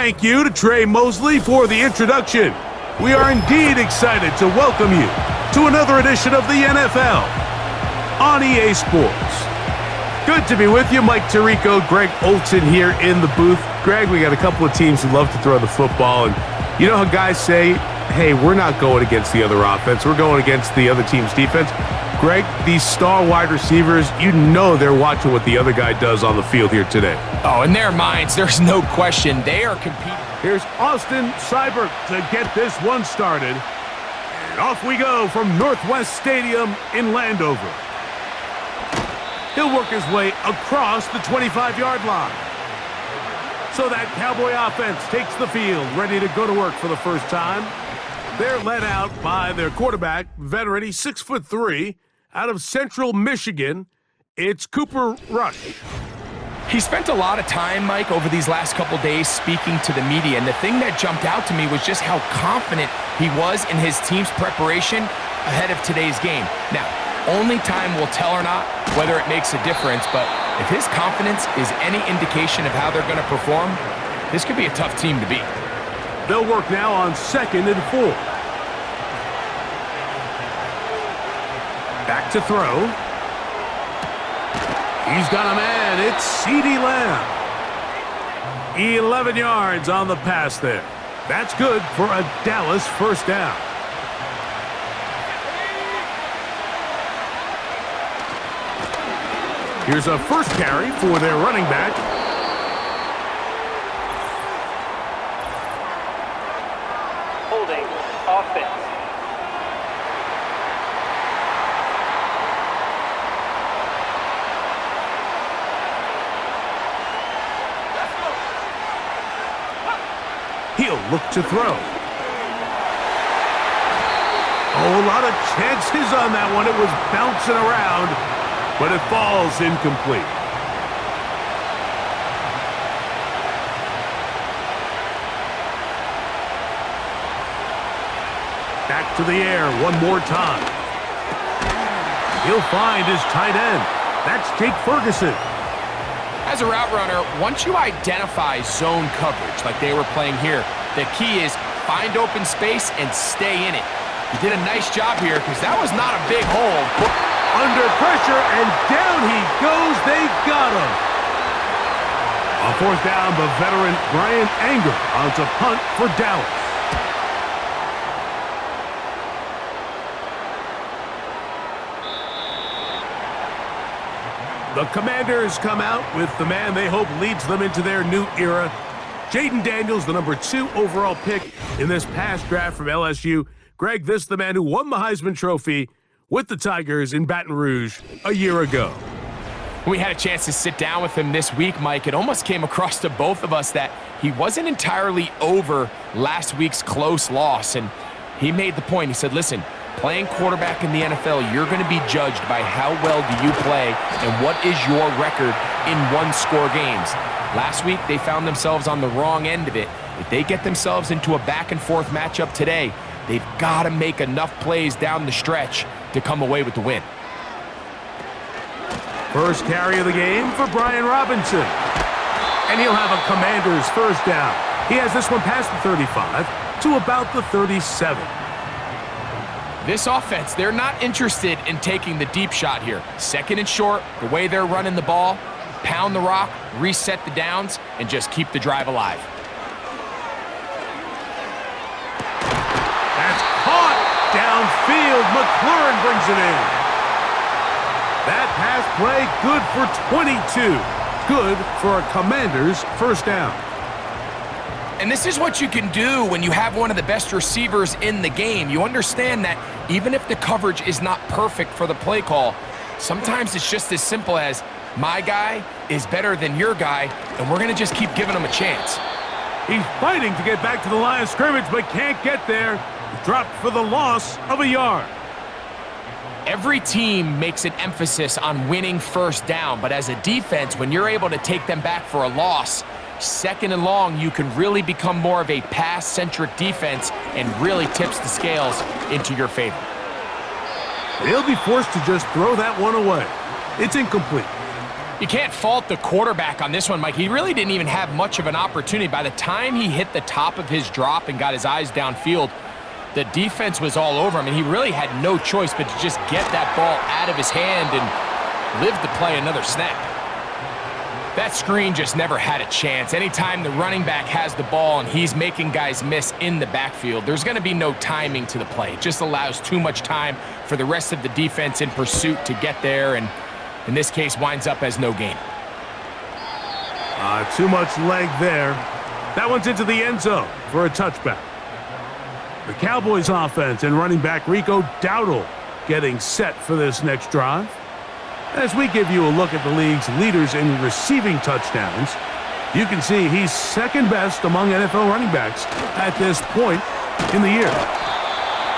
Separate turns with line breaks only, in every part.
Thank you to Trey Mosley for the introduction. We are indeed excited to welcome you to another edition of the NFL on EA Sports. Good to be with you. Mike Tirico, Greg Olson here in the booth. Greg, we got a couple of teams who love to throw the football, and you know how guys say, hey, we're not going against the other offense. We're going against the other team's defense. Greg, these star wide receivers, you know they're watching what the other guy does on the field here today.
Oh, in their minds, there's no question. They are competing.
Here's Austin Seibert to get this one started. And off we go from Northwest Stadium in Landover. He'll work his way across the 25-yard line. So that Cowboy offense takes the field, ready to go to work for the first time. They're led out by their quarterback, veteran, he's 6'3", out of Central Michigan. It's Cooper Rush.
He spent a lot of time, Mike, over these last couple days speaking to the media, and the thing that jumped out to me was just how confident he was in his team's preparation ahead of today's game. Now, only time will tell or not whether it makes a difference, but if his confidence is any indication of how they're going to perform, this could be a tough team to beat.
They'll work now on 2nd and 4. Back to throw. He's got a man. It's CeeDee Lamb. 11 yards on the pass there. That's good for a Dallas first down. Here's a first carry for their running back.
Holding offense.
He'll look to throw. Oh, a lot of chances on that one. It was bouncing around, but it falls incomplete. Back to the air one more time. He'll find his tight end. That's Jake Ferguson.
As a route runner, once you identify zone coverage like they were playing here, the key is find open space and stay in it. He did a nice job here because that was not a big hole.
Under pressure, and down he goes. They got him. On 4th down, the veteran Brian Anger on to punt for Dallas. The Commanders come out with the man they hope leads them into their new era. Jaden Daniels, the number 2 overall pick in this past draft from LSU. Greg, this is the man who won the Heisman Trophy with the Tigers in Baton Rouge a year ago.
We had a chance to sit down with him this week, Mike. It almost came across to both of us that he wasn't entirely over last week's close loss. And he made the point. He said, listen, playing quarterback in the NFL, you're going to be judged by how well do you play and what is your record in one-score games. Last week, they found themselves on the wrong end of it. If they get themselves into a back-and-forth matchup today, they've got to make enough plays down the stretch to come away with the win.
First carry of the game for Brian Robinson. And he'll have a Commanders first down. He has this one past the 35 to about the 37.
This offense, they're not interested in taking the deep shot here. 2nd and short, the way they're running the ball, pound the rock, reset the downs, and just keep the drive alive.
That's caught downfield. McLaurin brings it in. That pass play good for 22. Good for a Commanders first down.
And this is what you can do when you have one of the best receivers in the game. You understand that even if the coverage is not perfect for the play call, sometimes it's just as simple as my guy is better than your guy, and we're going to just keep giving him a chance.
He's fighting to get back to the line of scrimmage, but can't get there. He's dropped for the loss of a yard.
Every team makes an emphasis on winning first down, but as a defense, when you're able to take them back for a loss, 2nd and long, you can really become more of a pass-centric defense and really tips the scales into your favor.
They'll be forced to just throw that one away. It's incomplete.
You can't fault the quarterback on this one, Mike. He really didn't even have much of an opportunity. By the time he hit the top of his drop and got his eyes downfield, the defense was all over him, and he really had no choice but to just get that ball out of his hand and live to play another snap. That screen just never had a chance. Anytime the running back has the ball and he's making guys miss in the backfield, there's going to be no timing to the play. It just allows too much time for the rest of the defense in pursuit to get there, and in this case, winds up as no gain.
Too much leg there. That one's into the end zone for a touchback. The Cowboys offense and running back Rico Dowdle getting set for this next drive. As we give you a look at the league's leaders in receiving touchdowns, you can see he's second best among NFL running backs at this point in the year.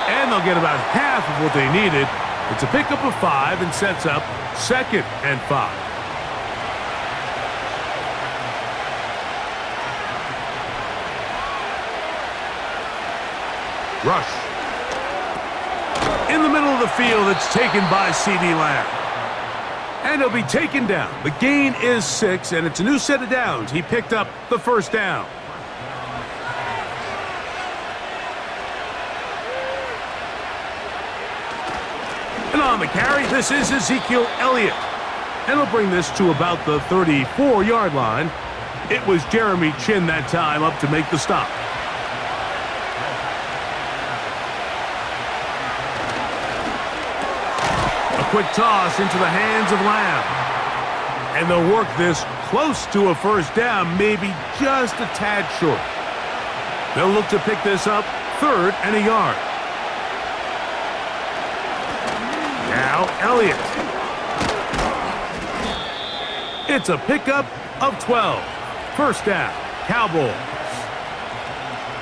And they'll get about half of what they needed. It's a pickup of 5 and sets up 2nd and 5. Rush. In the middle of the field, it's taken by C.D. Lamb. And he'll be taken down. The gain is 6, and it's a new set of downs. He picked up the first down. And on the carry, this is Ezekiel Elliott. And he'll bring this to about the 34-yard line. It was Jeremy Chin that time up to make the stop. A quick toss into the hands of Lamb. And they'll work this close to a first down, maybe just a tad short. They'll look to pick this up 3rd and a yard. Now Elliott. It's a pickup of 12. First down, Cowboys.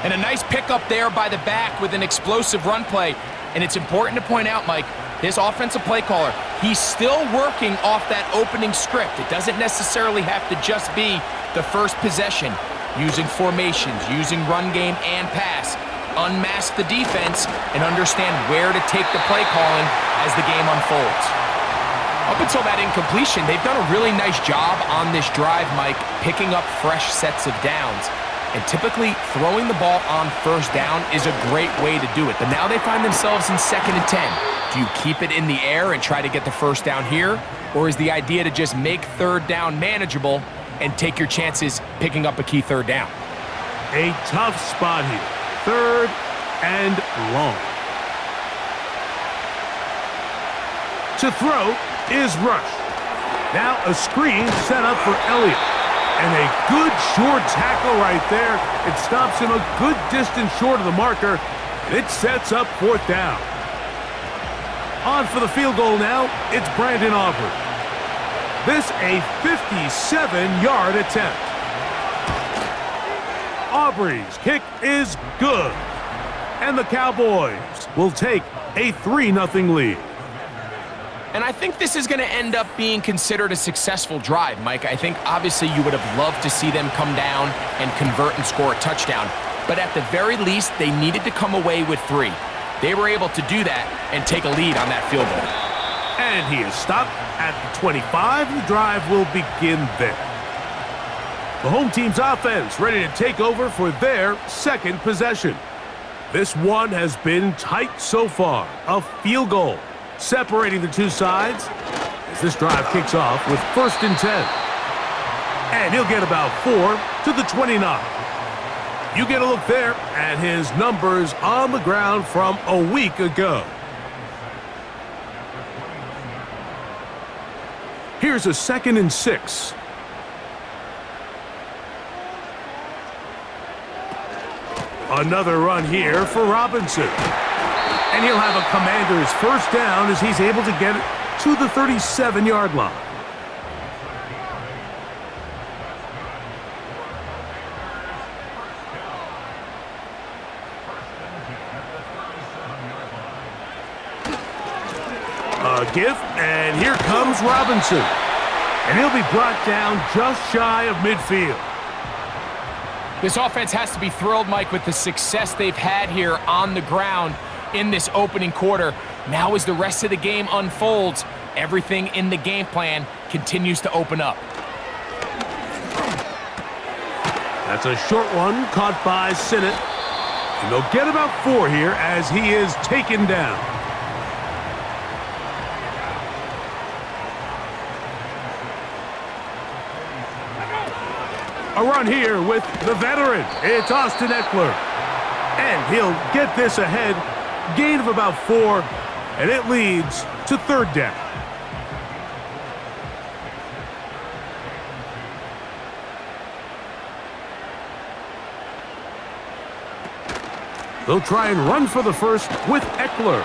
And a nice pickup there by the back with an explosive run play. And it's important to point out, Mike, this offensive play caller, he's still working off that opening script. It doesn't necessarily have to just be the first possession. Using formations, using run game and pass. Unmask the defense and understand where to take the play calling as the game unfolds. Up until that incompletion, they've done a really nice job on this drive, Mike, picking up fresh sets of downs. And typically, throwing the ball on first down is a great way to do it. But now they find themselves in 2nd and 10. Do you keep it in the air and try to get the first down here? Or is the idea to just make 3rd down manageable and take your chances picking up a key 3rd down?
A tough spot here. 3rd and long. To throw is Rush. Now a screen set up for Elliott. And a good short tackle right there. It stops him a good distance short of the marker. And it sets up 4th down. On for the field goal now, it's Brandon Aubrey. This a 57-yard attempt. Aubrey's kick is good. And the Cowboys will take a 3-0 lead.
And I think this is going to end up being considered a successful drive, Mike. I think obviously you would have loved to see them come down and convert and score a touchdown. But at the very least, they needed to come away with 3. They were able to do that and take a lead on that field goal.
And he is stopped at the 25, and the drive will begin there. The home team's offense ready to take over for their 2nd possession. This one has been tight so far. A field goal separating the two sides as this drive kicks off with 1st and 10. And he'll get about 4 to the 29. You get a look there at his numbers on the ground from a week ago. Here's a 2nd and 6. Another run here for Robinson. And he'll have a Commander's first down as he's able to get it to the 37-yard line. A give, and here comes Robinson. And he'll be brought down just shy of midfield.
This offense has to be thrilled, Mike, with the success they've had here on the ground in this opening quarter. Now as the rest of the game unfolds, everything in the game plan continues to open up.
That's a short one caught by Sinnott. And they'll get about 4 here as he is taken down. A run here with the veteran. It's Austin Eckler. And he'll get this ahead. Gain of about 4. And it leads to 3rd down. They'll try and run for the first with Eckler.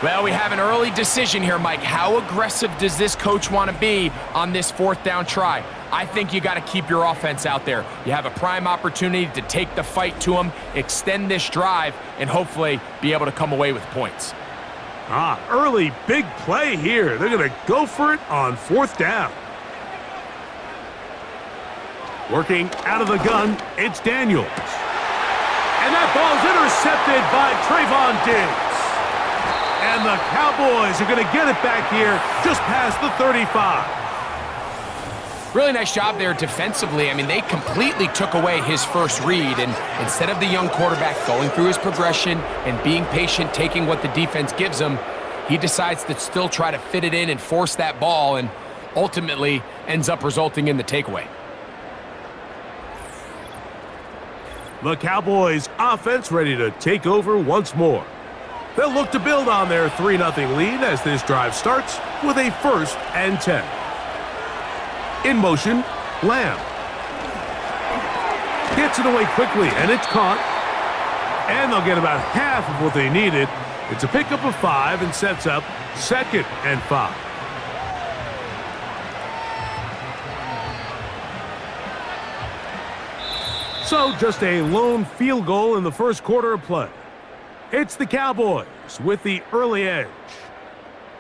Well, we have an early decision here, Mike. How aggressive does this coach want to be on this 4th down try? I think you got to keep your offense out there. You have a prime opportunity to take the fight to them, extend this drive, and hopefully be able to come away with points.
Early big play here. They're going to go for it on 4th down. Working out of the gun, it's Daniels. And that ball's intercepted by Trayvon Diggs. And the Cowboys are going to get it back here just past the 35.
Really nice job there defensively. I mean, they completely took away his first read, and instead of the young quarterback going through his progression and being patient, taking what the defense gives him, he decides to still try to fit it in and force that ball, and ultimately ends up resulting in the takeaway.
The Cowboys offense ready to take over once more. They'll look to build on their 3-0 lead as this drive starts with a 1st and 10. In motion, Lamb. Gets it away quickly, and it's caught. And they'll get about half of what they needed. It's a pickup of 5 and sets up 2nd and 5. So just a lone field goal in the first quarter of play. It's the Cowboys with the early edge.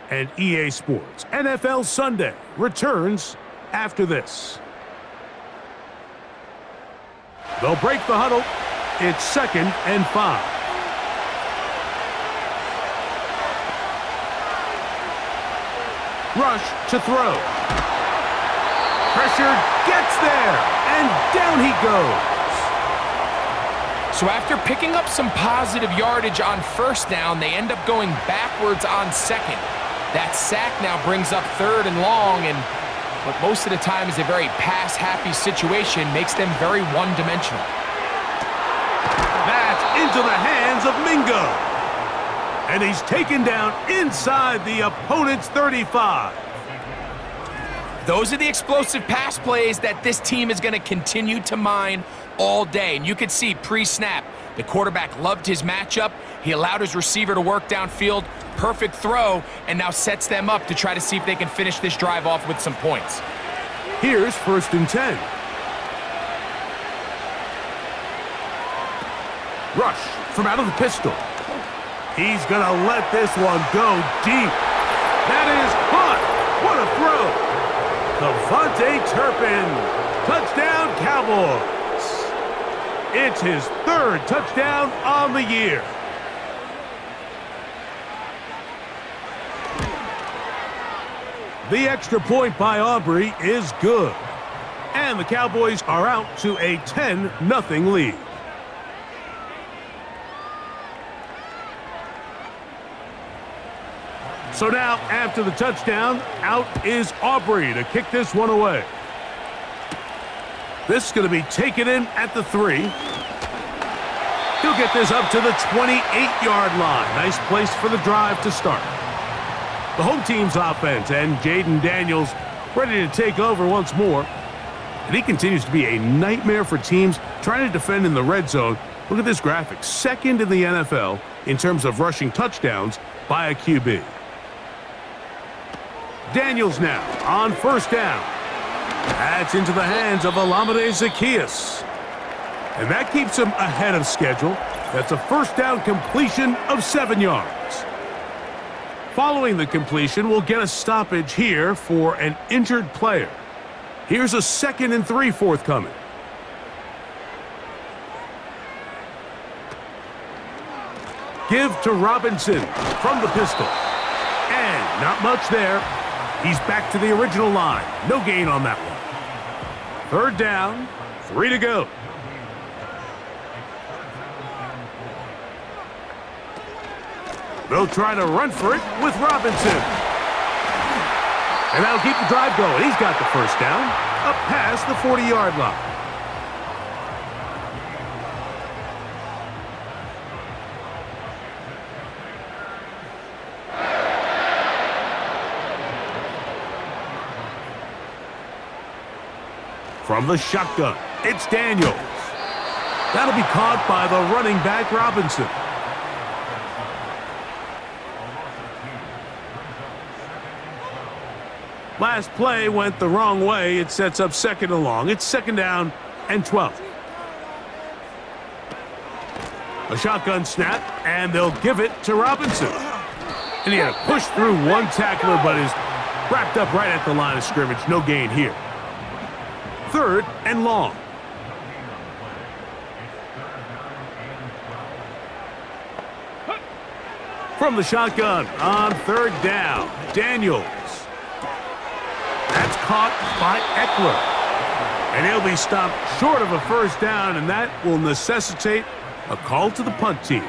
And EA Sports NFL Sunday returns after this. They'll break the huddle. It's 2nd and 5. Rush to throw. Pressure gets there, and down he goes.
So after picking up some positive yardage on 1st down, they end up going backwards on 2nd. That sack now brings up 3rd and long, and what most of the time is a very pass-happy situation makes them very one-dimensional.
That's into the hands of Mingo. And he's taken down inside the opponent's 35.
Those are the explosive pass plays that this team is going to continue to mine all day. And you could see pre-snap, the quarterback loved his matchup. He allowed his receiver to work downfield. Perfect throw, and now sets them up to try to see if they can finish this drive off with some points.
Here's 1st and 10. Rush from out of the pistol. He's going to let this one go deep. That is caught. What a throw. Devontae Turpin. Touchdown, Cowboys. It's his 3rd touchdown on the year. The extra point by Aubrey is good. And the Cowboys are out to a 10-0 lead. So now, after the touchdown, out is Aubrey to kick this one away. This is going to be taken in at the 3. He'll get this up to the 28-yard line. Nice place for the drive to start. The home team's offense and Jaden Daniels ready to take over once more. And he continues to be a nightmare for teams trying to defend in the red zone. Look at this graphic. 2nd in the NFL in terms of rushing touchdowns by a QB. Daniels now on 1st down. That's into the hands of Olamide Zaccheaus. And that keeps him ahead of schedule. That's a 1st down completion of 7 yards. Following the completion, we'll get a stoppage here for an injured player. Here's a 2nd and 3 forthcoming. Give to Robinson from the pistol. And not much there. He's back to the original line. No gain on that one. Third down, 3 to go. They'll try to run for it with Robinson. And that'll keep the drive going. He's got the first down, up past the 40-yard line. From the shotgun, it's Daniels. That'll be caught by the running back, Robinson. Last play went the wrong way. It sets up second and long. It's second down and 12. A shotgun snap, and they'll give it to Robinson. And he had to push through one tackler, but is wrapped up right at the line of scrimmage. No gain here. Third and long. From the shotgun on third down, Daniels. That's caught by Eckler. And he'll be stopped short of a first down, and that will necessitate a call to the punt team.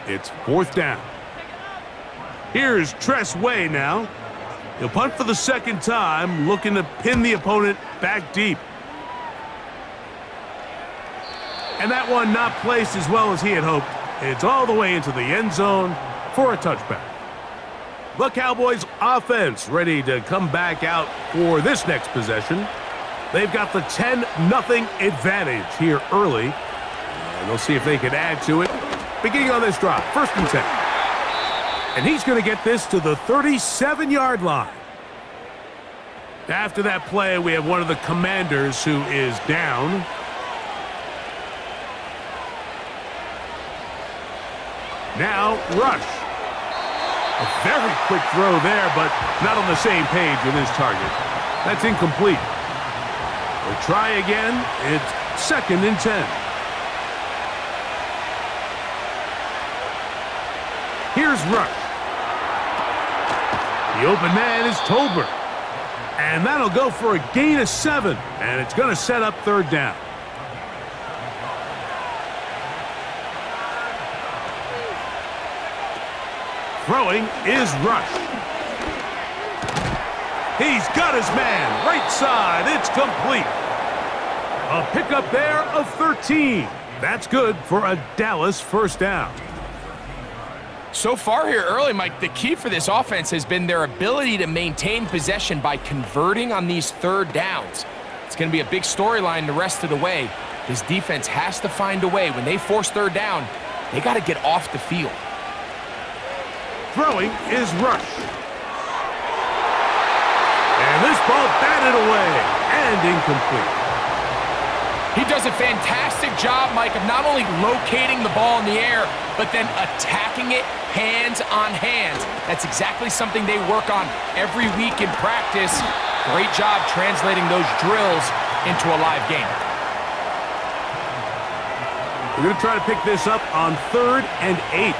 It's fourth down. Here's Tress Way now. He'll punt for the second time, looking to pin the opponent back deep. And that one not placed as well as he had hoped. It's all the way into the end zone for a touchback. The Cowboys offense ready to come back out for this next possession. They've got the 10-0 advantage here early. And they'll see if they can add to it. Beginning on this drive, first and 10. And he's going to get this to the 37-yard line. After that play, we have one of the Commanders who is down. Now, Rush. A very quick throw there, but not on the same page with his target. That's incomplete. We'll try again. It's second and 10. Here's Rush. The open man is Tolbert. And that'll go for a gain of 7. And it's going to set up third down. Throwing is Rush. He's got his man. Right side. It's complete. A pickup there of 13. That's good for a Dallas first down.
So far here early, Mike, the key for this offense has been their ability to maintain possession by converting on these third downs. It's going to be a big storyline the rest of the way. This defense has to find a way. When they force third down, they got to get off the field.
Throwing is Rush. And this ball batted away and incomplete.
He does a fantastic job, Mike, of not only locating the ball in the air, but then attacking it hands on hands. That's exactly something they work on every week in practice. Great job translating those drills into a live game.
We're going to try to pick this up on 3rd and 8.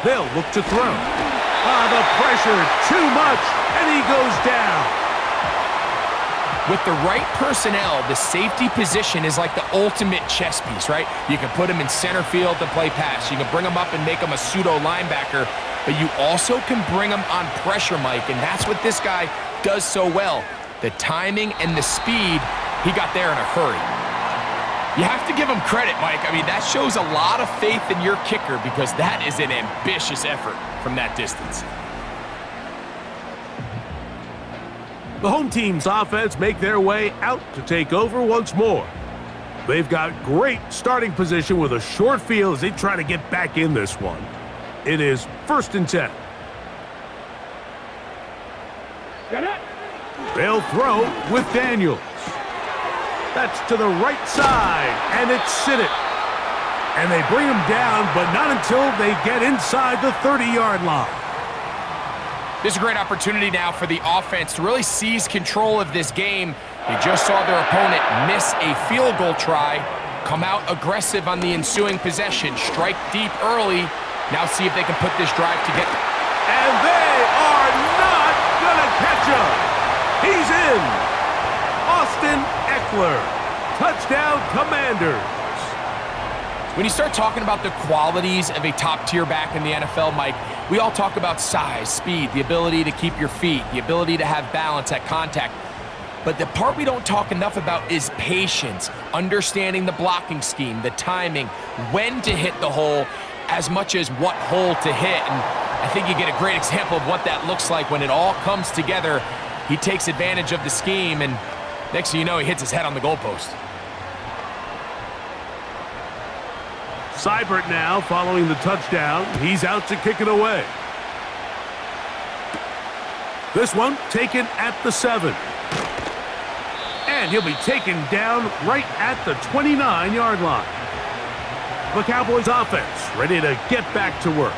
They'll look to throw. The pressure, too much, and he goes down.
With the right personnel, the safety position is like the ultimate chess piece, right? You can put him in center field to play pass. You can bring him up and make him a pseudo linebacker, but you also can bring him on pressure, Mike, and that's what this guy does so well. The timing and the speed, he got there in a hurry. You have to give him credit, Mike. I mean, that shows a lot of faith in your kicker because that is an ambitious effort from that distance.
The home team's offense make their way out to take over once more. They've got great starting position with a short field as they try to get back in this one. It is 1st and 10. They'll throw with Daniels. That's to the right side, and it's Sinnott. And they bring him down, but not until they get inside the 30-yard line.
This is a great opportunity now for the offense to really seize control of this game. They just saw their opponent miss a field goal try, come out aggressive on the ensuing possession, strike deep early. Now see if they can put this drive together.
And they are not going to catch him. He's in. Austin Eckler. Touchdown, Commanders.
When you start talking about the qualities of a top-tier back in the NFL, Mike, we all talk about size, speed, the ability to keep your feet, the ability to have balance at contact. But the part we don't talk enough about is patience, understanding the blocking scheme, the timing, when to hit the hole, as much as what hole to hit. And I think you get a great example of what that looks like when it all comes together. He takes advantage of the scheme, and next thing you know, he hits his head on the goalpost.
Seibert now following the touchdown. He's out to kick it away. This one taken at the 7. And he'll be taken down right at the 29-yard line. The Cowboys offense ready to get back to work.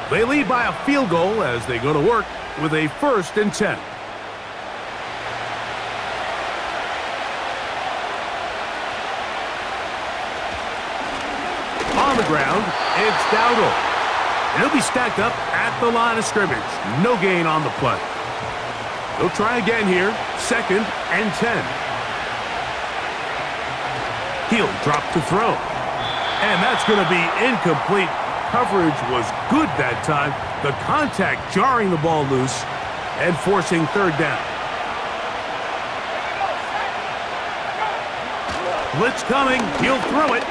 They lead by a field goal as they go to work with a 1st and 10. On the ground, it's Dowdle. And he'll be stacked up at the line of scrimmage. No gain on the play. They'll try again here. 2nd and 10. He'll drop to throw. And that's going to be incomplete. Coverage was good that time. The contact jarring the ball loose and forcing 3rd down. Blitz coming. He'll throw it.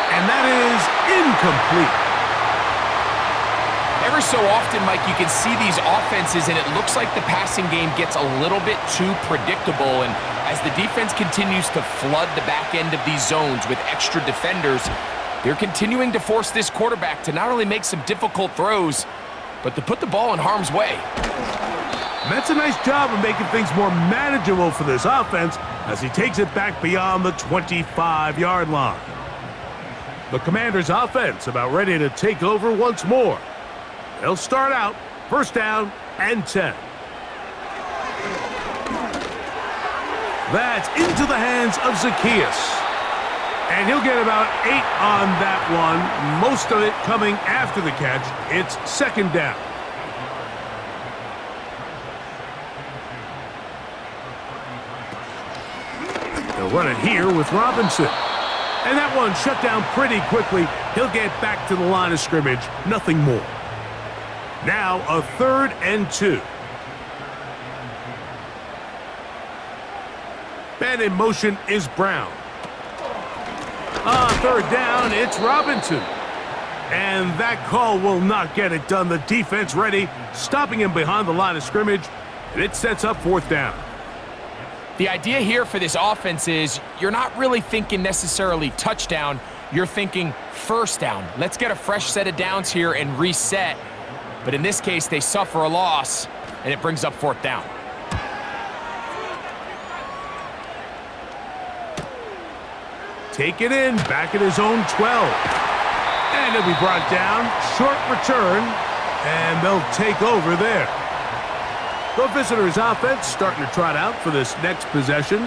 And that is incomplete.
Every so often, Mike, you can see these offenses, and it looks like the passing game gets a little bit too predictable. And as the defense continues to flood the back end of these zones with extra defenders, they're continuing to force this quarterback to not only make some difficult throws, but to put the ball in harm's way.
And that's a nice job of making things more manageable for this offense as he takes it back beyond the 25-yard line. The Commanders' offense about ready to take over once more. They'll start out 1st down and 10. That's into the hands of Zacchaeus. And he'll get about 8 on that one, most of it coming after the catch. It's 2nd down. They'll run it here with Robinson. And that one shut down pretty quickly. He'll get back to the line of scrimmage. Nothing more. Now a 3rd and 2. And in motion is Brown. On 3rd down, it's Robinson. And that call will not get it done. The defense ready, stopping him behind the line of scrimmage. And it sets up 4th down.
The idea here for this offense is you're not really thinking necessarily touchdown. You're thinking 1st down. Let's get a fresh set of downs here and reset. But in this case, they suffer a loss, and it brings up 4th down.
Take it in, back at his own 12. And it'll be brought down. Short return, and they'll take over there. The visitors' offense starting to trot out for this next possession.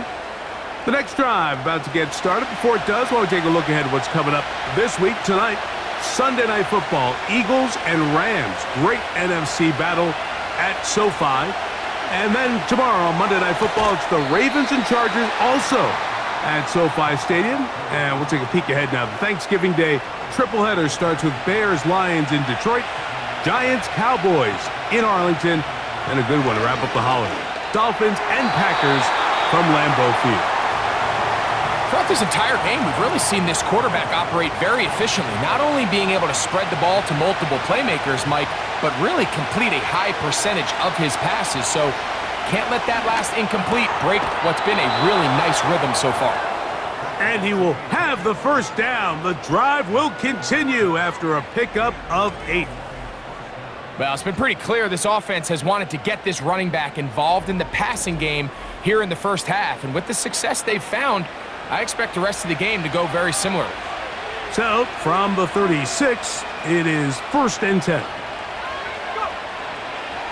The next drive about to get started. Before it does, I want to take a look ahead at what's coming up this week. Tonight, Sunday Night Football, Eagles and Rams. Great NFC battle at SoFi. And then tomorrow, Monday Night Football, it's the Ravens and Chargers also at SoFi Stadium. And we'll take a peek ahead now. The Thanksgiving Day triple header starts with Bears-Lions in Detroit, Giants-Cowboys in Arlington, and a good one to wrap up the holiday. Dolphins and Packers from Lambeau Field.
Throughout this entire game, we've really seen this quarterback operate very efficiently, not only being able to spread the ball to multiple playmakers, Mike, but really complete a high percentage of his passes. So can't let that last incomplete break what's been a really nice rhythm so far.
And he will have the 1st down. The drive will continue after a pickup of 8.
Well, it's been pretty clear this offense has wanted to get this running back involved in the passing game here in the 1st half. And with the success they've found, I expect the rest of the game to go very similar. So, from the 36, it is 1st and 10.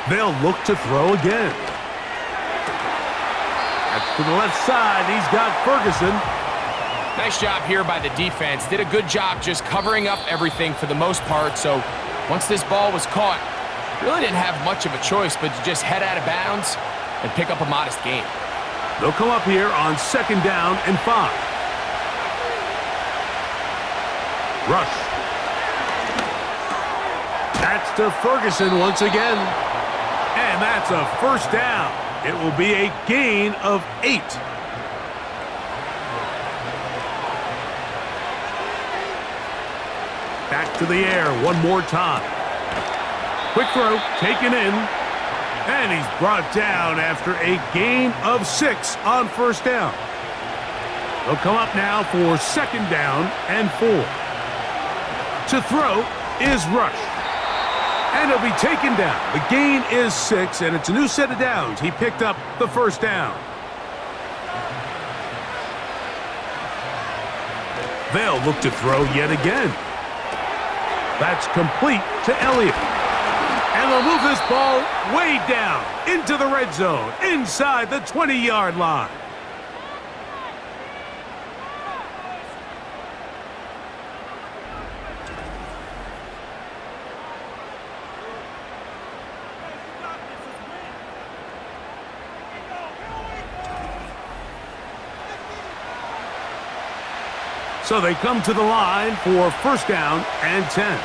They'll look to throw again. That's to the left side. He's got Ferguson.
Nice job here by the defense. Did a good job just covering up everything for the most part. So once this ball was caught, really didn't have much of a choice but to just head out of bounds and pick up a modest gain.
They'll come up here on 2nd down and 5. Rush. That's to Ferguson once again. And that's a 1st down. It will be a gain of 8. Back to the air one more time. Quick throw, taken in. And he's brought down after a gain of 6 on 1st down. They'll come up now for 2nd down and 4. To throw is Rush. And he'll be taken down. The gain is 6, and it's a new set of downs. He picked up the 1st down. They'll look to throw yet again. That's complete to Elliott. And they'll move this ball way down into the red zone, inside the 20-yard line. So they come to the line for 1st down and 10.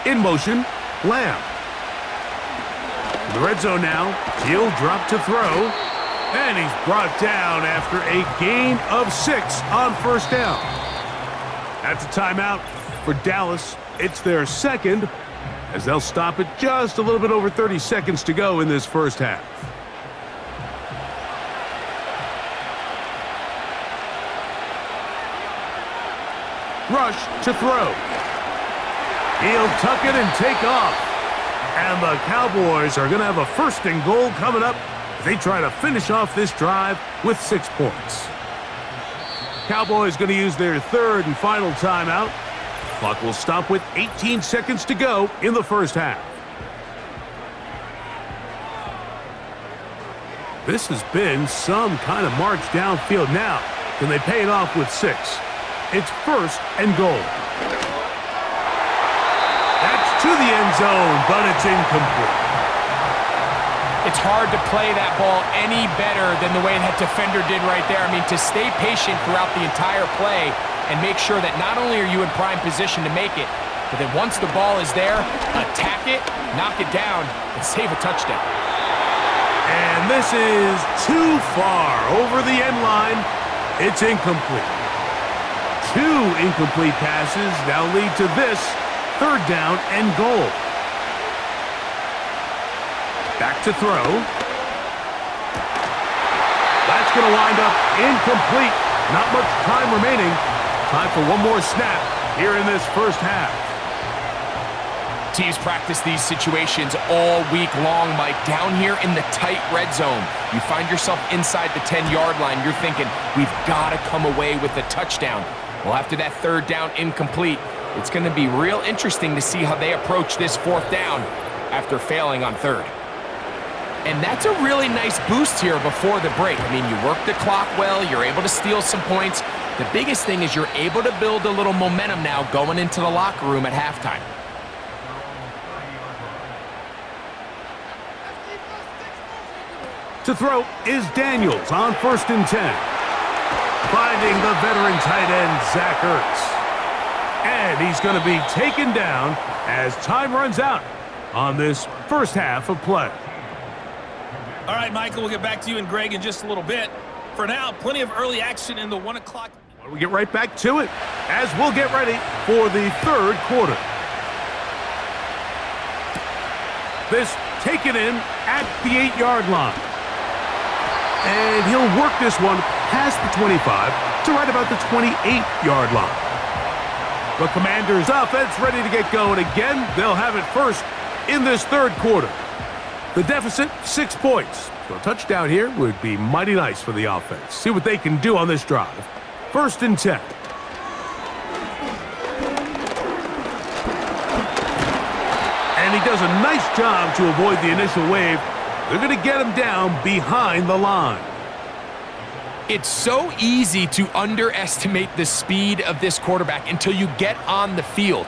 In motion, Lamb. In the red zone now, he'll drop to throw. And he's brought down after a gain of 6 on 1st down. That's a timeout for Dallas. It's their 2nd, as they'll stop it just a little bit over 30 seconds to go in this 1st half. Rush to throw. He'll tuck it and take off. And the Cowboys are going to have a 1st and goal coming up as they try to finish off this drive with 6 points. Cowboys going to use their 3rd and final timeout. Clock will stop with 18 seconds to go in the 1st half. This has been some kind of march downfield now. Can they pay it off with 6? It's 1st and goal. That's to the end zone, but it's incomplete.
It's hard to play that ball any better than the way that defender did right there. I mean, to stay patient throughout the entire play and make sure that not only are you in prime position to make it, but then once the ball is there, attack it, knock it down, and save a touchdown.
And this is too far over the end line. It's incomplete. 2 incomplete passes now lead to this 3rd down and goal. Back to throw. That's going to wind up incomplete. Not much time remaining. Time for one more snap here in this 1st half.
Teams practice these situations all week long, Mike. Down here in the tight red zone, you find yourself inside the 10-yard line. You're thinking, we've got to come away with a touchdown. Well, after that 3rd down incomplete, it's going to be real interesting to see how they approach this 4th down after failing on 3rd. And that's a really nice boost here before the break. I mean, you work the clock well, you're able to steal some points. The biggest thing is you're able to build a little momentum now going into the locker room at halftime.
To throw is Daniels on 1st and 10. Finding the veteran tight end, Zach Ertz. And he's going to be taken down as time runs out on this 1st half of play.
All right, Michael, we'll get back to you and Greg in just a little bit. For now, plenty of early action in the 1 o'clock.
Well, we get right back to it as we'll get ready for the 3rd quarter. This taken in at the 8-yard line. And he'll work this one past the 25 to right about the 28-yard line. The Commanders' offense ready to get going again. They'll have it first in this 3rd quarter. The deficit, 6 points. So a touchdown here would be mighty nice for the offense. See what they can do on this drive. 1st and 10. does a nice job to avoid the initial wave. They're going to get him down behind the line.
It's so easy to underestimate the speed of this quarterback until you get on the field.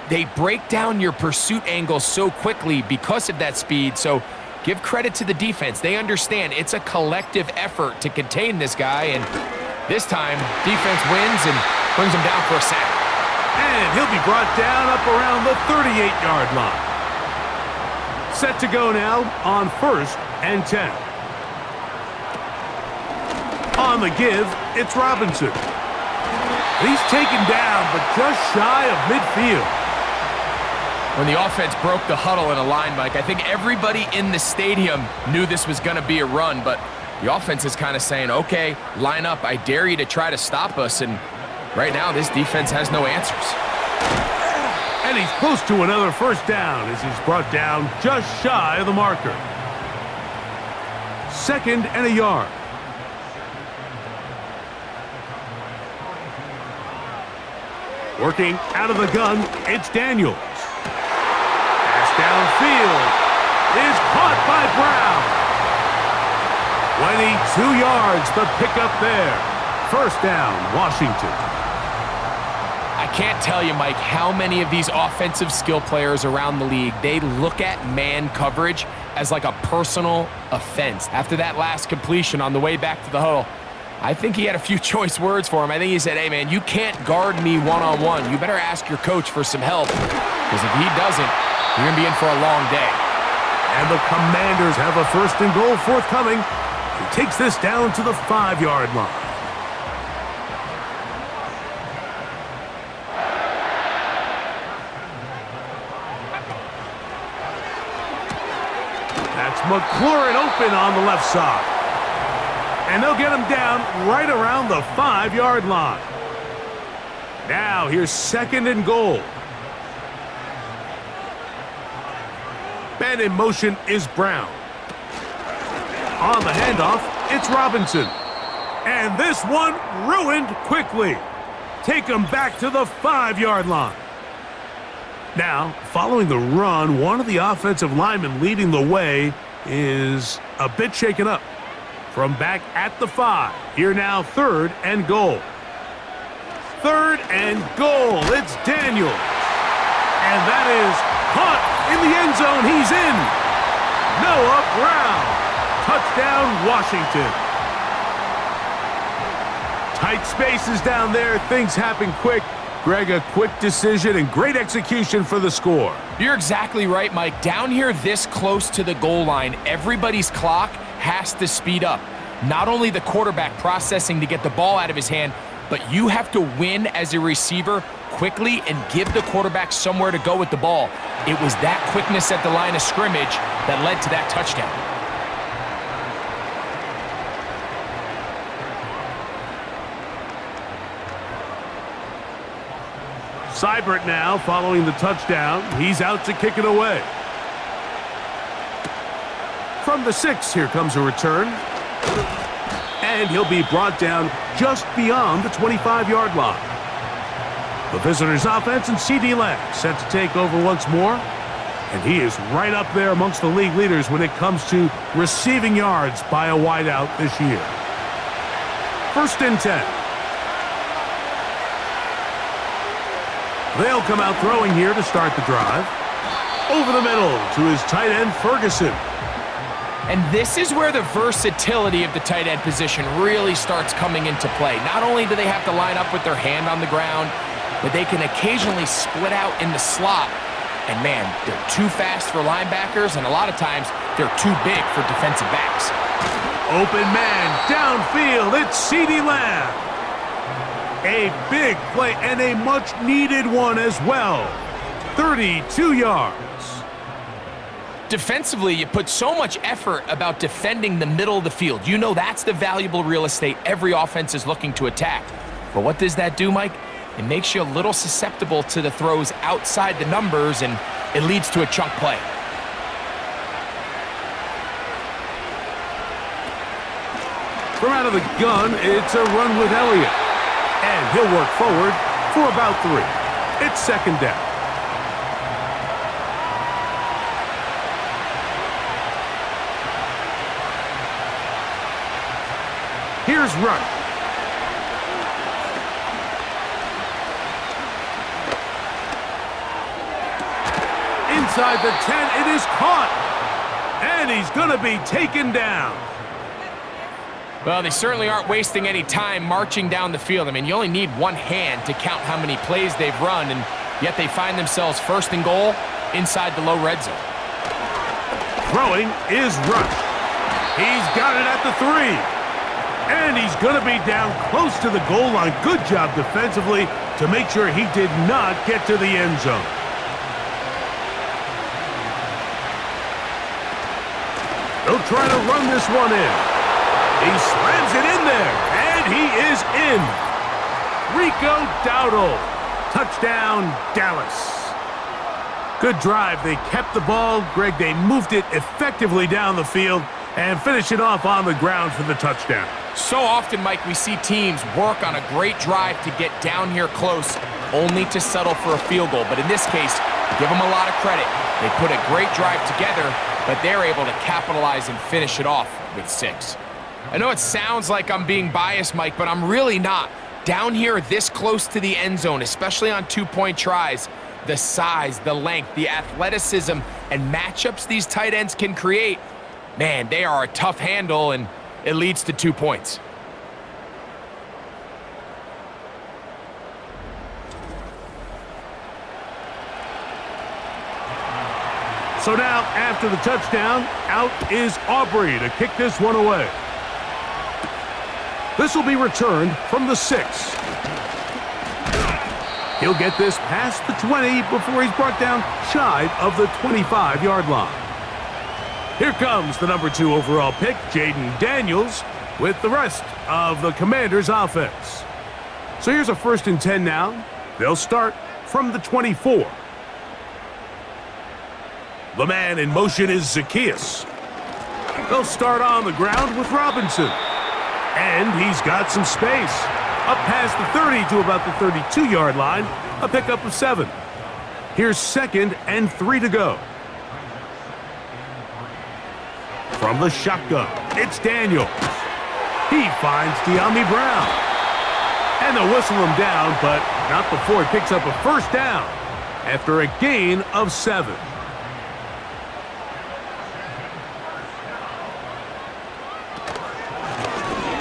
They break down your pursuit angles so quickly because of that speed, so give credit to the defense. They understand it's a collective effort to contain this guy, and this time, defense wins and brings him down for a sack.
And he'll be brought down up around the 38-yard line. Set to go now on 1st and 10. On the give, it's Robinson. He's taken down, but just shy of midfield.
When the offense broke the huddle in a line, Mike, I think everybody in the stadium knew this was going to be a run, but the offense is kind of saying, okay, line up. I dare you to try to stop us, and right now this defense has no answers.
And he's close to another first down as he's brought down just shy of the marker. 2nd and a yard. Working out of the gun, it's Daniels. Pass downfield is caught by Brown. 22 yards, the pickup there. 1st down, Washington.
I can't tell you, Mike, how many of these offensive skill players around the league, they look at man coverage as like a personal offense. After that last completion on the way back to the huddle, I think he had a few choice words for him. I think he said, hey, man, you can't guard me one-on-one. You better ask your coach for some help, because if he doesn't, you're going to be in for a long day.
And the Commanders have a 1st and goal forthcoming. He takes this down to the 5-yard line. That's McLaurin open on the left side. And they'll get him down right around the 5-yard line. Now here's 2nd and goal. Man in motion is Brown. On the handoff, it's Robinson. And this one ruined quickly. Take him back to the 5-yard line. Now, following the run, one of the offensive linemen leading the way is a bit shaken up. From back at the 5, here now 3rd and goal. 3rd and goal, it's Daniels. And that is caught in the end zone, he's in. Noah Brown, touchdown Washington. Tight spaces down there, things happen quick. Greg, a quick decision and great execution for the score.
You're exactly right, Mike. Down here this close to the goal line, everybody's clock has to speed up. Not only the quarterback processing to get the ball out of his hand, but you have to win as a receiver quickly and give the quarterback somewhere to go with the ball. It was that quickness at the line of scrimmage that led to that touchdown.
Seibert now following the touchdown. He's out to kick it away. From the 6, here comes a return. And he'll be brought down just beyond the 25-yard line. The visitors' offense and C.D. Lamb set to take over once more. And he is right up there amongst the league leaders when it comes to receiving yards by a wideout this year. 1st and 10. They'll come out throwing here to start the drive. Over the middle to his tight end, Ferguson.
And this is where the versatility of the tight end position really starts coming into play. Not only do they have to line up with their hand on the ground, but they can occasionally split out in the slot. And man, they're too fast for linebackers, and a lot of times they're too big for defensive backs.
Open man, downfield, it's C.D. Lamb. A big play and a much-needed one as well. 32 yards.
Defensively, you put so much effort about defending the middle of the field. You know that's the valuable real estate every offense is looking to attack. But what does that do, Mike? It makes you a little susceptible to the throws outside the numbers, and it leads to a chunk play.
From out of the gun, it's a run with Elliott. And he'll work forward for about 3. It's 2nd down. Here's Rush. Inside the 10, it is caught. And he's going to be taken down.
Well, they certainly aren't wasting any time marching down the field. I mean, you only need one hand to count how many plays they've run, and yet they find themselves first and goal inside the low red zone.
Throwing is Rush. He's got it at the 3. And he's going to be down close to the goal line. Good job defensively to make sure he did not get to the end zone. They'll try to run this one in. He slams it in there, and he is in. Rico Dowdle. Touchdown, Dallas. Good drive. They kept the ball. Greg, they moved it effectively down the field and finish it off on the ground for the touchdown.
So often, Mike, we see teams work on a great drive to get down here close, only to settle for a field goal. But in this case, give them a lot of credit. They put a great drive together, but they're able to capitalize and finish it off with 6. I know it sounds like I'm being biased, Mike, but I'm really not. Down here this close to the end zone, especially on 2-point tries, the size, the length, the athleticism, and matchups these tight ends can create, man, they are a tough handle, and it leads to 2 points.
So now, after the touchdown, out is Aubrey to kick this one away. This will be returned from the 6. He'll get this past the 20 before he's brought down shy of the 25-yard line. Here comes the number 2 overall pick, Jaden Daniels, with the rest of the Commanders' offense. So here's a 1st and 10 now. They'll start from the 24. The man in motion is Zacchaeus. They'll start on the ground with Robinson. And he's got some space. Up past the 30 to about the 32-yard line, a pickup of 7. Here's 2nd and 3 to go. From the shotgun, it's Daniels. He finds De'Ami Brown. And they'll whistle him down, but not before he picks up a 1st down after a gain of 7.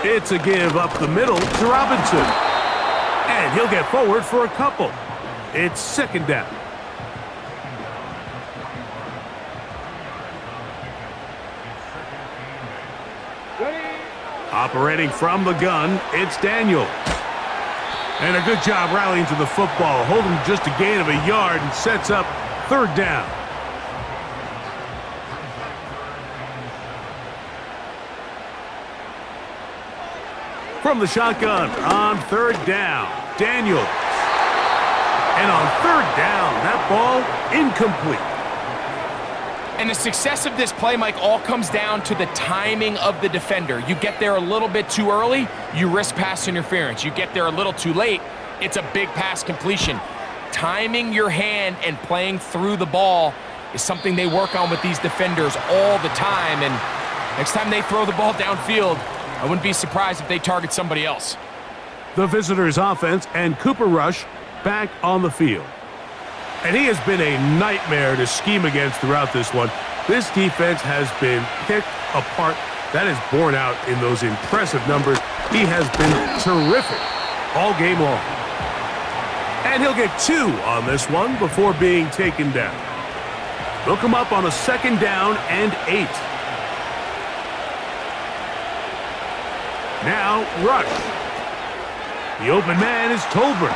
It's a give up the middle to Robinson. And he'll get forward for a couple. It's 2nd down. Operating from the gun, it's Daniels. And a good job rallying to the football, holding just a gain of a yard and sets up 3rd down. From the shotgun on 3rd down, Daniels. And on 3rd down, that ball incomplete.
And the success of this play, Mike, all comes down to the timing of the defender. You get there a little bit too early, you risk pass interference. You get there a little too late, it's a big pass completion. Timing your hand and playing through the ball is something they work on with these defenders all the time. And next time they throw the ball downfield, I wouldn't be surprised if they target somebody else.
The visitors' offense and Cooper Rush back on the field. And he has been a nightmare to scheme against throughout this one. This defense has been picked apart. That is borne out in those impressive numbers. He has been terrific all game long. And he'll get 2 on this one before being taken down. They'll come up on a 2nd down and 8. Now, Rush. The open man is Tolbert.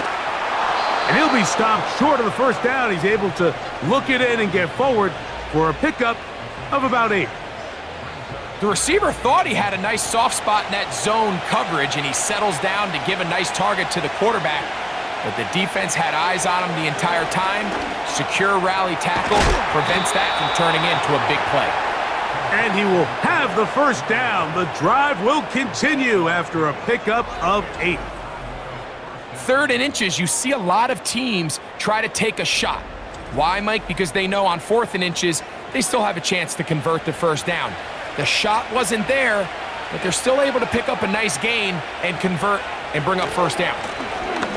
And he'll be stopped short of the 1st down. He's able to look it in and get forward for a pickup of about 8.
The receiver thought he had a nice soft spot in that zone coverage, and he settles down to give a nice target to the quarterback. But the defense had eyes on him the entire time. Secure rally tackle prevents that from turning into a big play.
And he will have the 1st down. The drive will continue after a pickup of 8.
3rd and inches, you see a lot of teams try to take a shot. Why, Mike? Because they know on 4th and inches, they still have a chance to convert the 1st down. The shot wasn't there, but they're still able to pick up a nice gain and convert and bring up first down.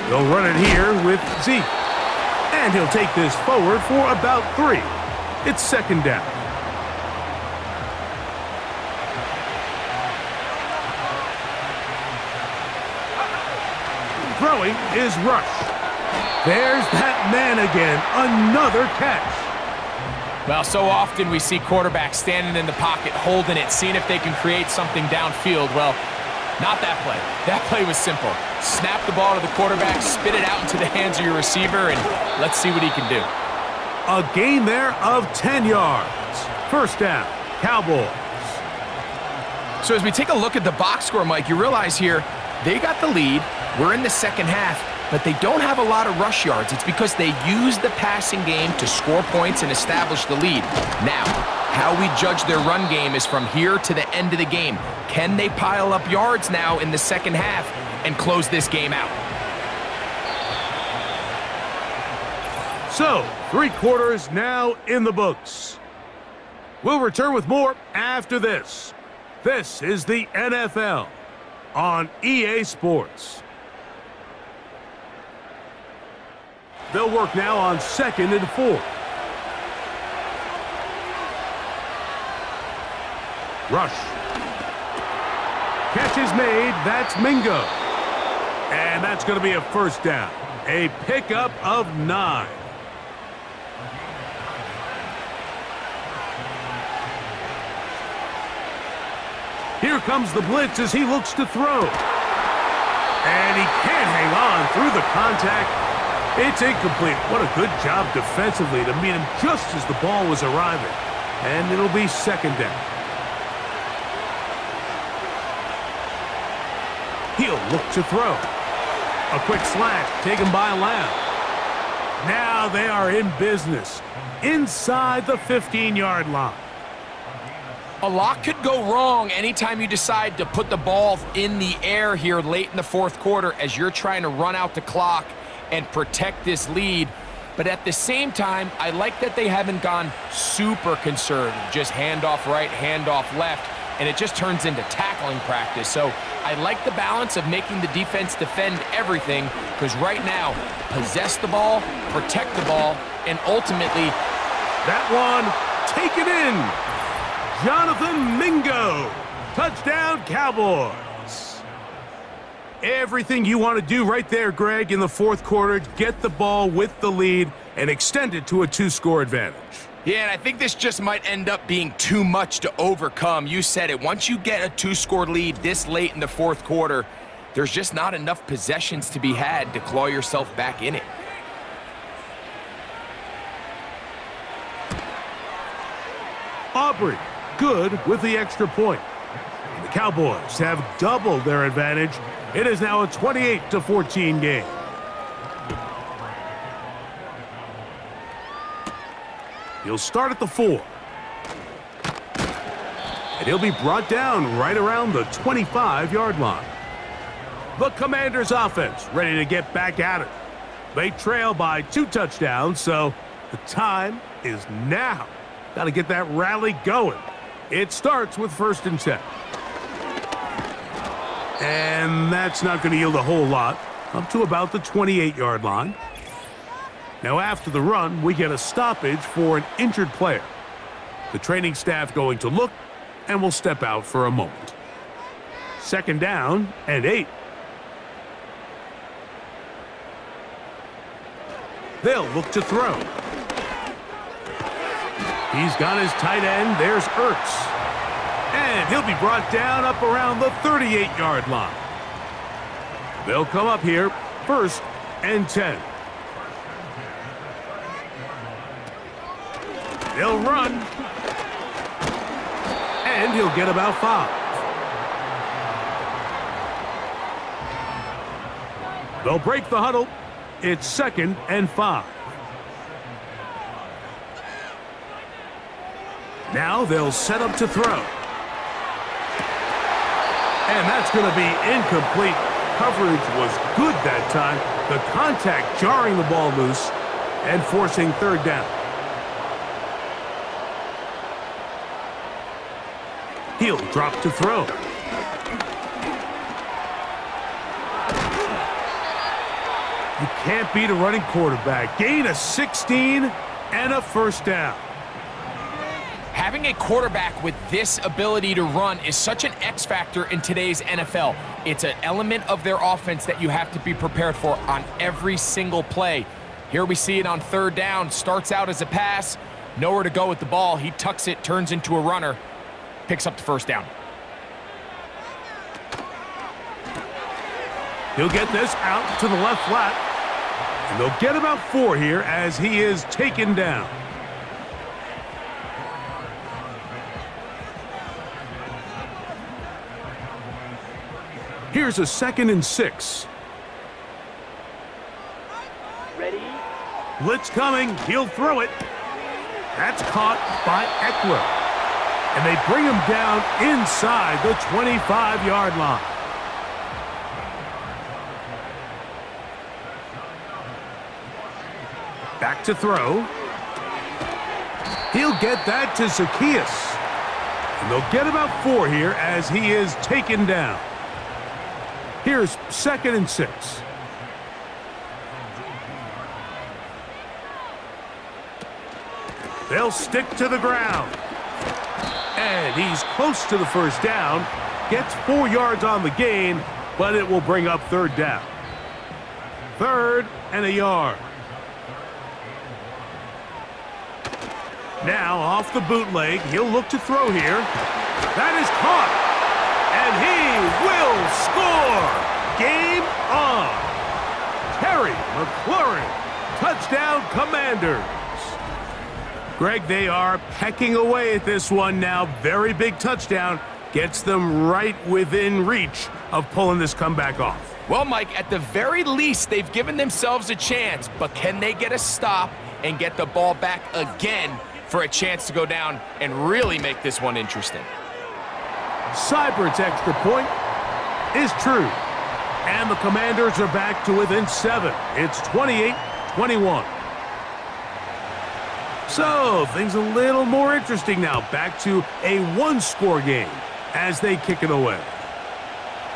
They'll run it here with Zeke. And he'll take this forward for about 3. It's second down. Throwing is Rush. There's that man again. Another catch.
Well, so often we see quarterbacks standing in the pocket, holding it, seeing if they can create something downfield. Well, not that play. That play was simple. Snap the ball to the quarterback, spit it out into the hands of your receiver, and let's see what he can do.
A gain there of 10 yards. First down, Cowboys.
So as we take a look at the box score, Mike, you realize here they got the lead. We're in the second half, but they don't have a lot of rush yards. It's because they use the passing game to score points and establish the lead. Now, how we judge their run game is from here to the end of the game. Can they pile up yards now in the second half and close this game out?
So, 3 quarters now in the books. We'll return with more after this. This is the NFL on EA Sports. They'll work now on 2nd and 4. Rush. Catch is made. That's Mingo. And that's going to be a first down. A pickup of 9. Here comes the blitz as he looks to throw. And he can't hang on through the contact. It's incomplete. What a good job defensively to meet him just as the ball was arriving. And it'll be second down. He'll look to throw. A quick slant taken by Lamb. Now they are in business inside the 15-yard line.
A lot could go wrong anytime you decide to put the ball in the air here late in the fourth quarter as you're trying to run out the clock and protect this lead. But at the same time, I like that they haven't gone super conservative, just handoff right, handoff left, and it just turns into tackling practice. So I like the balance of making the defense defend everything, because right now, possess the ball, protect the ball, and ultimately,
that one, take it in. Jonathan Mingo. Touchdown, Cowboys. Everything you want to do right there, Greg, in the fourth quarter, get the ball with the lead and extend it to a 2-score advantage.
Yeah, and I think this just might end up being too much to overcome. You said it. Once you get a 2-score lead this late in the fourth quarter, there's just not enough possessions to be had to claw yourself back in it.
Aubrey, good with the extra point. The Cowboys have doubled their advantage. It is now a 28-14 game. He'll start at the 4. And he'll be brought down right around the 25-yard line. The Commanders' offense ready to get back at it. They trail by 2 touchdowns, so the time is now. Got to get that rally going. It starts with 1st and 10. And that's not going to yield a whole lot, up to about the 28-yard line. Now after the run, we get a stoppage for an injured player. The training staff going to look and will step out for a moment. 2nd down and 8. They'll look to throw. He's got his tight end. There's Ertz. And he'll be brought down up around the 38-yard line. They'll come up here, 1st and 10. They'll run. And he'll get about 5. They'll break the huddle. It's 2nd and 5. Now they'll set up to throw. And that's going to be incomplete. Coverage was good that time. The contact jarring the ball loose and forcing 3rd down. He'll drop to throw. You can't beat a running quarterback. Gain of 16 and a first down.
Having a quarterback with this ability to run is such an X factor in today's NFL. It's an element of their offense that you have to be prepared for on every single play. Here we see it on third down. Starts out as a pass, nowhere to go with the ball. He tucks it, turns into a runner, picks up the first down.
He'll get this out to the left flat. And they'll get about 4 here as he is taken down. Here's a 2nd and 6.
Ready?
Blitz coming. He'll throw it. That's caught by Eckler. And they bring him down inside the 25-yard line. Back to throw. He'll get that to Zacchaeus. And they'll get about 4 here as he is taken down. Here's 2nd and 6. They'll stick to the ground. And he's close to the first down. Gets 4 yards on the gain, but it will bring up 3rd down. 3rd and a yard. Now off the bootleg, he'll look to throw here. That is caught, and he will score. Game on. Terry McLaurin, touchdown Commanders. Greg, they are pecking away at this one now. Very big touchdown. Gets them right within reach of pulling this comeback off.
Well, Mike, at the very least, they've given themselves a chance, but can they get a stop and get the ball back again for a chance to go down and really make this one interesting?
Seibert's extra point is true. And the Commanders are back to within 7. It's 28-21. So, things a little more interesting now. Back to a 1-score game as they kick it away.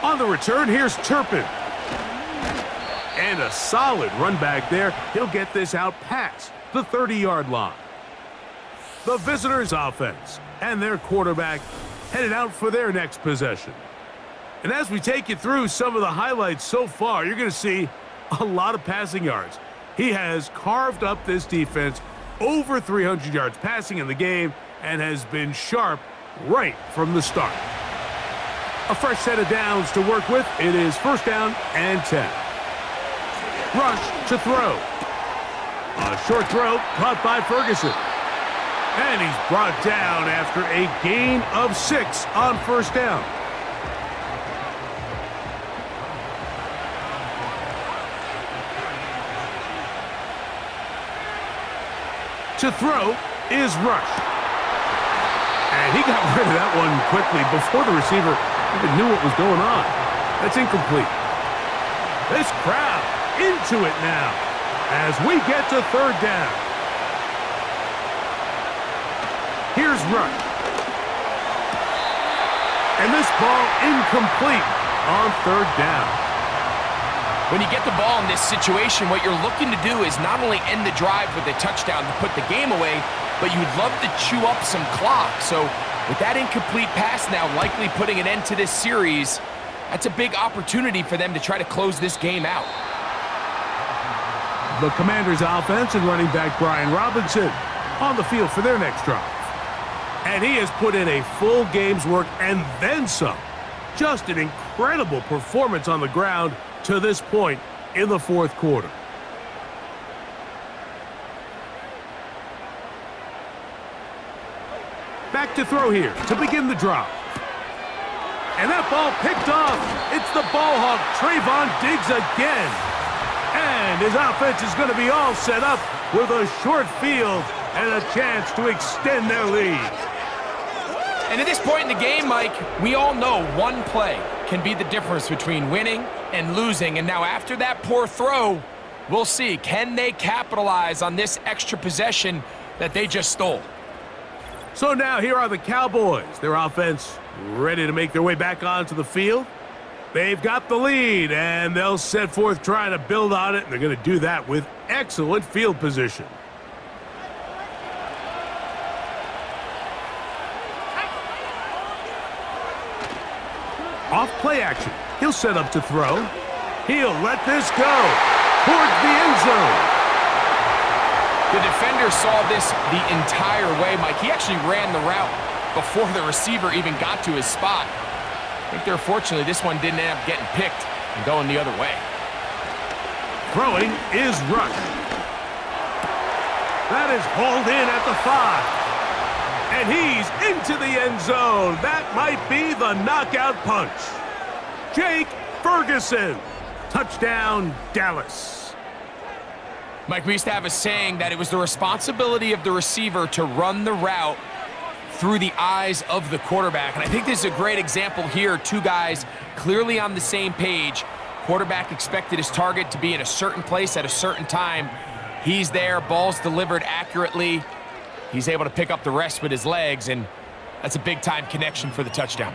On the return, here's Turpin. And a solid run back there. He'll get this out past the 30-yard line. The visitors' offense and their quarterback headed out for their next possession. And as we take you through some of the highlights so far, you're going to see a lot of passing yards. He has carved up this defense, over 300 yards passing in the game, and has been sharp right from the start. A fresh set of downs to work with. It is 1st down and 10. Rush to throw. A short throw caught by Ferguson. And he's brought down after a gain of 6 on 1st down. To throw is Rush. And he got rid of that one quickly before the receiver even knew what was going on. That's incomplete. This crowd into it now as we get to 3rd down. Here's Rush. And this ball incomplete on 3rd down.
When you get the ball in this situation, what you're looking to do is not only end the drive with a touchdown to put the game away, but you'd love to chew up some clock. So with that incomplete pass now likely putting an end to this series, that's a big opportunity for them to try to close this game out.
The Commanders' offense and running back Brian Robinson on the field for their next drive. And he has put in a full game's work and then some. Just an incredible performance on the ground to this point in the 4th quarter. Back to throw here to begin the drive. And that ball picked off. It's the ball hawk, Trayvon Diggs again. And his offense is going to be all set up with a short field and a chance to extend their lead.
And at this point in the game, Mike, we all know one play can be the difference between winning and losing. And now after that poor throw, we'll see, can they capitalize on this extra possession that they just stole?
So now here are the Cowboys. Their offense ready to make their way back onto the field. They've got the lead, and they'll set forth trying to build on it, and they're going to do that with excellent field position. Off play action. He'll set up to throw. He'll let this go towards the end zone.
The defender saw this the entire way, Mike. He actually ran the route before the receiver even got to his spot. I think they're fortunately this one didn't end up getting picked and going the other way.
Throwing is Rush. That is hauled in at the 5. And he's into the end zone. That might be the knockout punch. Jake Ferguson. Touchdown, Dallas.
Mike, we used to have a saying that it was the responsibility of the receiver to run the route through the eyes of the quarterback. And I think this is a great example here. Two guys clearly on the same page. Quarterback expected his target to be in a certain place at a certain time. He's there, ball's delivered accurately. He's able to pick up the rest with his legs, and that's a big-time connection for the touchdown.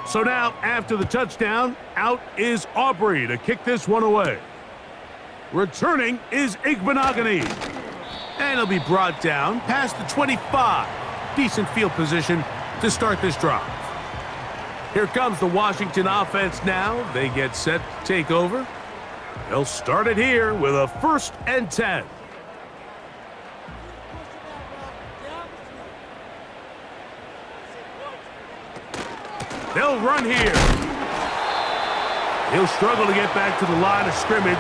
So now, after the touchdown, out is Aubrey to kick this one away. Returning is Igbenogany. And he'll be brought down past the 25. Decent field position to start this drive. Here comes the Washington offense now. They get set to take over. They'll start it here with a 1st and 10. They'll run here. He'll struggle to get back to the line of scrimmage.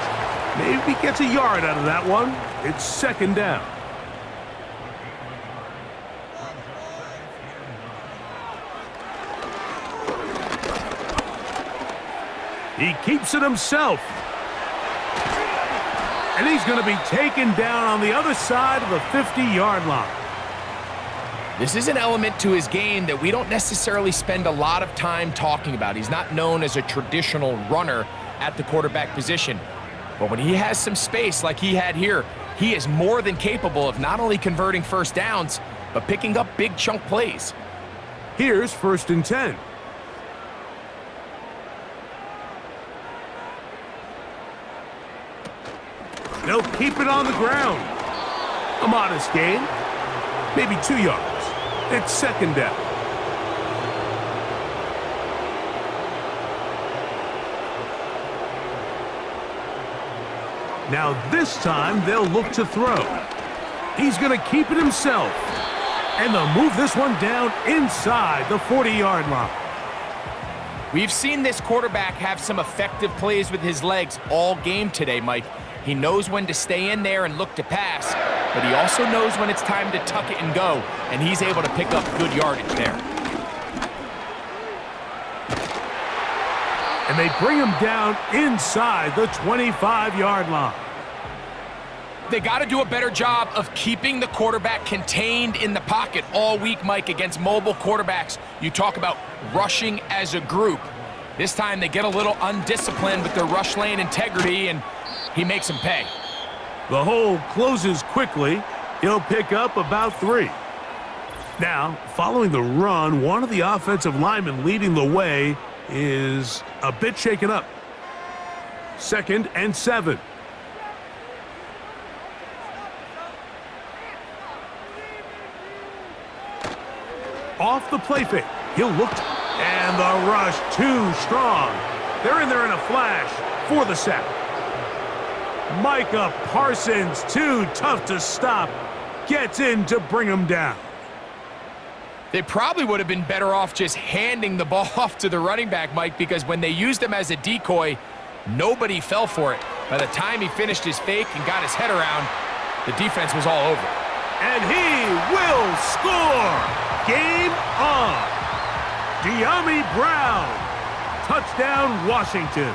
Maybe gets a yard out of that one. It's 2nd down. He keeps it himself. And he's going to be taken down on the other side of the 50-yard line.
This is an element to his game that we don't necessarily spend a lot of time talking about. He's not known as a traditional runner at the quarterback position. But when he has some space like he had here, he is more than capable of not only converting first downs, but picking up big chunk plays.
Here's 1st and 10. They'll keep it on the ground. A modest gain. Maybe 2 yards. It's 2nd down. Now this time they'll look to throw. He's going to keep it himself. And they'll move this one down inside the 40-yard line.
We've seen this quarterback have some effective plays with his legs all game today, Mike. He knows when to stay in there and look to pass, but he also knows when it's time to tuck it and go, and he's able to pick up good yardage there.
And they bring him down inside the 25-yard line.
They got to do a better job of keeping the quarterback contained in the pocket all week, Mike, against mobile quarterbacks. You talk about rushing as a group. This time they get a little undisciplined with their rush lane integrity, and he makes them pay.
The hole closes quickly. He'll pick up about 3. Now, following the run, one of the offensive linemen leading the way is a bit shaken up. 2nd and 7. Off the play fake. He'll look, and the rush too strong. They're in there in a flash for the sack. Micah Parsons, too tough to stop, gets in to bring him down.
They probably would have been better off just handing the ball off to the running back, Mike, because when they used him as a decoy, nobody fell for it. By the time he finished his fake and got his head around, the defense was all over.
And he will score! Game on! De'Ami Brown, touchdown Washington.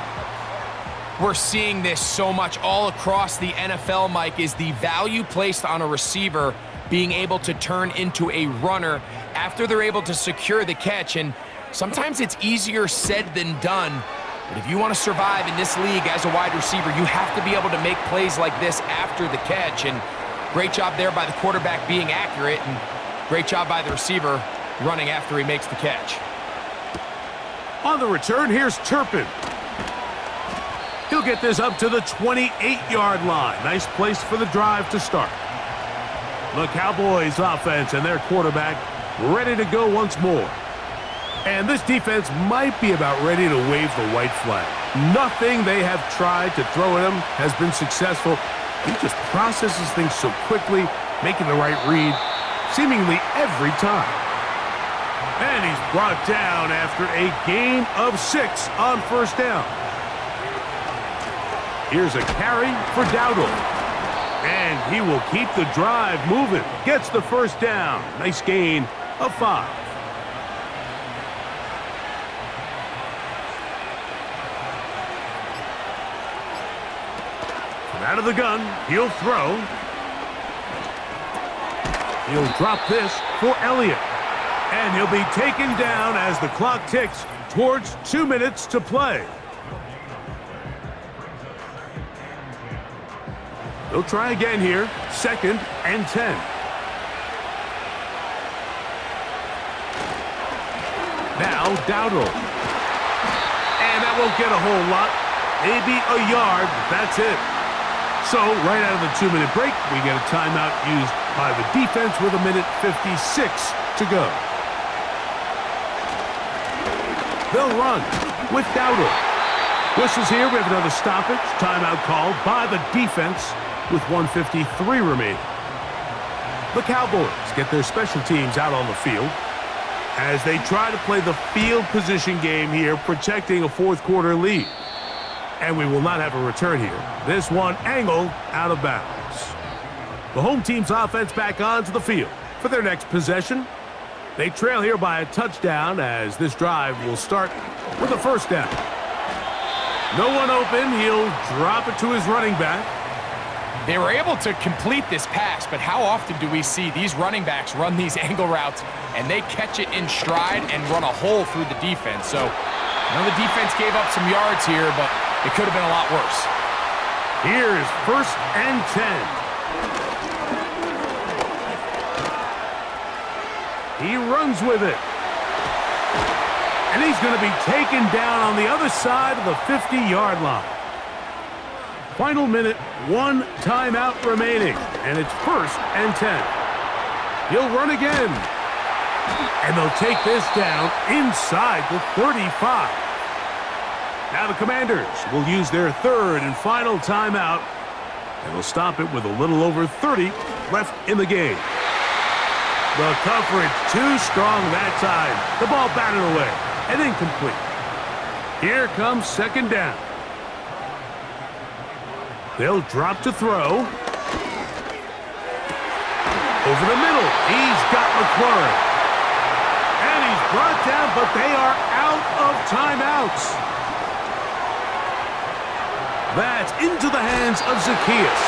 We're seeing this so much all across the NFL, Mike, is the value placed on a receiver being able to turn into a runner after they're able to secure the catch. And sometimes it's easier said than done. But if you want to survive in this league as a wide receiver, you have to be able to make plays like this after the catch. And great job there by the quarterback being accurate, and great job by the receiver running after he makes the catch.
On the return, here's Turpin. He'll get this up to the 28-yard line. Nice place for the drive to start. The Cowboys offense and their quarterback ready to go once more. And this defense might be about ready to wave the white flag. Nothing they have tried to throw at him has been successful. He just processes things so quickly, making the right read seemingly every time. And he's brought down after a gain of 6 on first down. Here's a carry for Dowdle. And he will keep the drive moving. Gets the first down. Nice gain of 5. From out of the gun, he'll throw. He'll drop this for Elliott. And he'll be taken down as the clock ticks towards 2 minutes to play. They'll try again here. 2nd and 10. Now Dowdle. And that won't get a whole lot. Maybe a yard, but that's it. So right out of the 2-minute break, we get a timeout used by the defense with 1:56 to go. They'll run with Dowdle. Whistles here. We have another stoppage. Timeout called by the defense with 1:53 remaining. The Cowboys get their special teams out on the field as they try to play the field position game here, protecting a fourth-quarter lead. And we will not have a return here. This one angled out of bounds. The home team's offense back onto the field for their next possession. They trail here by a touchdown as this drive will start with a first down. No one open. He'll drop it to his running back.
They were able to complete this pass, but how often do we see these running backs run these angle routes and they catch it in stride and run a hole through the defense? So I know the defense gave up some yards here, but it could have been a lot worse.
Here's 1st and 10. He runs with it. And he's going to be taken down on the other side of the 50-yard line. Final minute, 1 timeout remaining. And it's 1st and 10. He'll run again. And they'll take this down inside the 35. Now the Commanders will use their 3rd and final timeout. And they'll stop it with a little over 30 left in the game. The coverage too strong that time. The ball batted away and incomplete. Here comes 2nd down. They'll drop to throw. Over the middle. He's got McLaurin. And he's brought down, but they are out of timeouts. That's into the hands of Zacchaeus.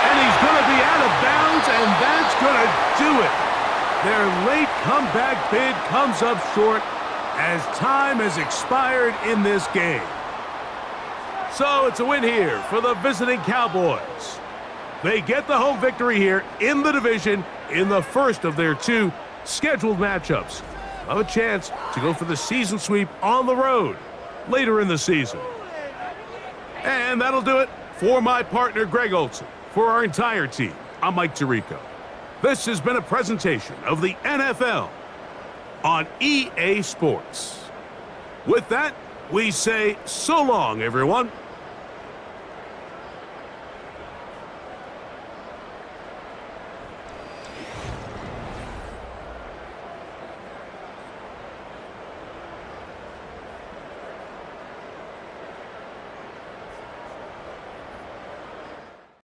And he's going to be out of bounds, and that's going to do it. Their late comeback bid comes up short as time has expired in this game. So it's a win here for the visiting Cowboys. They get the home victory here in the division in the first of their 2 scheduled matchups. Have a chance to go for the season sweep on the road later in the season. And that'll do it for my partner, Greg Olson. For our entire team, I'm Mike Tirico. This has been a presentation of the NFL on EA Sports. With that, we say so long, everyone.